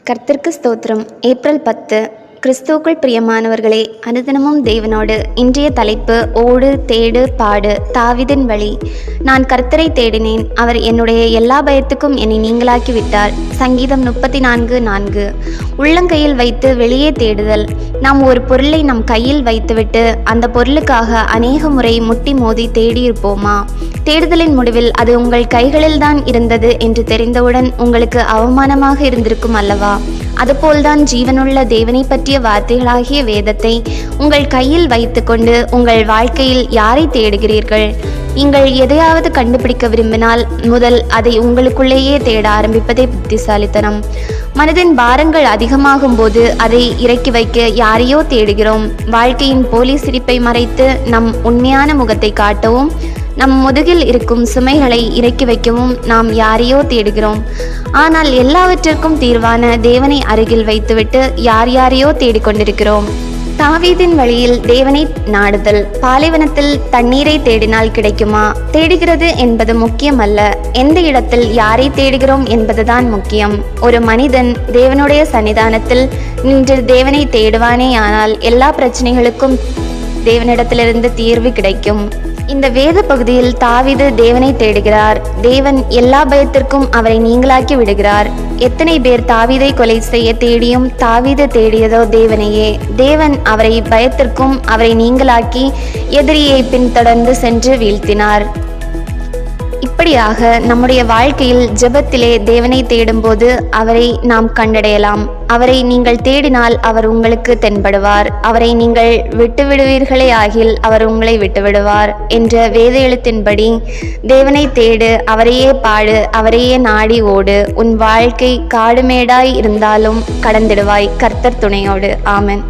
கர்த்தருக்கு ஸ்தோத்திரம். ஏப்ரல் 10. கிறிஸ்துவுக்குள் பிரியமானவர்களே, அனுதினமும் தேவனோடு. இன்றைய தலைப்பு ஓடு, தேடு, பாடு. தாவீதின் வழி. நான் கர்த்தரை தேடினேன், அவர் என்னுடைய எல்லா பயத்துக்கும் என்னை நீங்களாக்கி விட்டார். சங்கீதம் 34:4. உள்ளங்கையில் வைத்து வெளியே தேடுதல். நாம் ஒரு பொருளை நம் கையில் வைத்துவிட்டு அந்த பொருளுக்காக அநேக முறை முட்டி மோதி தேடியிருப்போமா? தேடுதலின் முடிவில் அது உங்கள் கைகளில்தான் இருந்தது என்று தெரிந்தவுடன் உங்களுக்கு அவமானமாக இருந்திருக்கும் அல்லவா? அதுபோல்தான் ஜீவனுள்ள தேவனை பற்றிய வார்த்தைகளாகிய வேதத்தை உங்கள் கையில் வைத்துக்கொண்டு உங்கள் வாழ்க்கையில் யாரை தேடுகிறீர்கள்? நீங்கள் எதையாவது கண்டுபிடிக்க விரும்பினால் முதல் அதை உங்களுக்குள்ளேயே தேட ஆரம்பிப்பதே புத்திசாலித்தனம். மனதின் பாரங்கள் அதிகமாகும் போது அதை இறக்கி வைக்க யாரையோ தேடுகிறோம். வாழ்க்கையின் போலி சிரிப்பை மறைத்து நம் உண்மையான முகத்தை காட்டவும், நம் முதுகில் இருக்கும் சுமைகளை இறக்கி வைக்கவும் நாம் யாரையோ தேடுகிறோம். ஆனால் எல்லாவற்றிற்கும் தீர்வான தேவனை அருகில் வைத்துவிட்டு யாரையோ தேடிக்கொண்டிருக்கிறோம். தாவீதின் வழியில் தேவனை நாடுதல். பாலைவனத்தில் தண்ணீரை தேடினால் கிடைக்குமா? தேடுகிறது என்பது முக்கியமல்ல, எந்த இடத்தில் யாரை தேடுகிறோம் என்பதுதான் முக்கியம். ஒரு மனிதன் தேவனுடைய சன்னிதானத்தில் நின்று தேவனை தேடுவானேயானால் எல்லா பிரச்சனைகளுக்கும் தேவனிடத்திலிருந்து தீர்வு கிடைக்கும். இந்த வேத பகுதியில் தாவீது தேவனை தேடுகிறார். தேவன் எல்லா பயத்திற்கும் அவரை நீங்களாக்கி விடுகிறார். எத்தனை பேர் தாவீதை கொலை செய்ய தேடியும் தாவீது தேடியதோ தேவனையே. தேவன் அவரை பயத்திற்கும் அவரை நீங்களாக்கி எதிரியை பின்தொடர்ந்து சென்று வீழ்த்தினார். இப்படியாக நம்முடைய வாழ்க்கையில் ஜெபத்திலே தேவனை தேடும்போது அவரை நாம் கண்டடையலாம். அவரை நீங்கள் தேடினால் அவர் உங்களுக்கு தென்படுவார். அவரை நீங்கள் விட்டுவிடுவீர்களே ஆகில் அவர் உங்களை விட்டுவிடுவார் என்ற வேத எழுத்தின்படி தேவனை தேடு, அவரையே பாடு, அவரையே நாடி ஓடு. உன் வாழ்க்கை காடுமேடாய் இருந்தாலும் கடந்திடுவாய் கர்த்தர் துணையோடு. ஆமென்.